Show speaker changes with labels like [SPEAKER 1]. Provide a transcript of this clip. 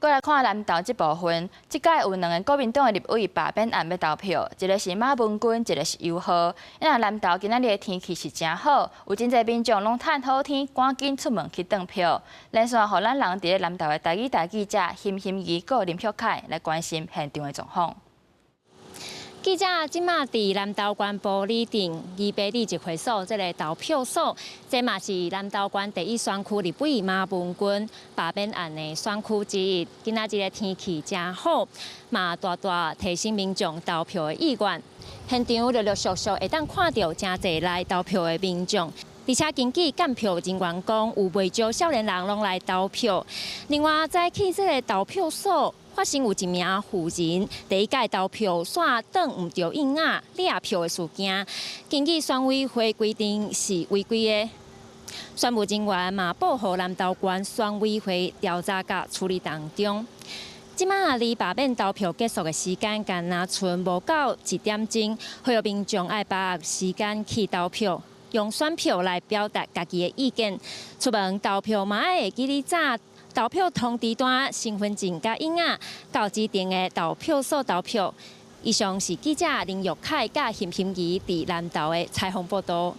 [SPEAKER 1] 过来看南投这部分，这届有2个国民党的立委罢免案要投票，一个是马文君，一个是尤浩。因为南投今仔日的天气是真好，有真侪民众拢趁好天，赶紧出门去投票。连线互咱人伫咧南投的台语台记者辛怡、佮林秀凯来关心现场的状况。
[SPEAKER 2] 记者即马伫南投县玻璃镇二百里一会所这个投票所，这嘛是南投县第一选区立委马文君罢免案的选区之一。今仔日的天气真好，嘛大大提醒民众投票的意愿。现场陆陆续续会当看到真侪来投票的民众。 而且根据监票人员讲，有袂少少年人拢来投票。另外，早起这个投票所发生有一名妇人第一届投票线等唔着印啊掠票的事件，根据选委会规定是违规的。选务人员嘛报予南投县选委会调查甲处理当中。 即马离罢免投票结束的时间，敢若剩无到1点钟，呼吁民众爱把握时间去投票。 用选票来表达家己的意见，出门投票嘛爱会记哩早投票通知单、身份证甲印仔，到指定的投票所投票。以上是记者林玉凯甲辛怡伫南投的采访报道。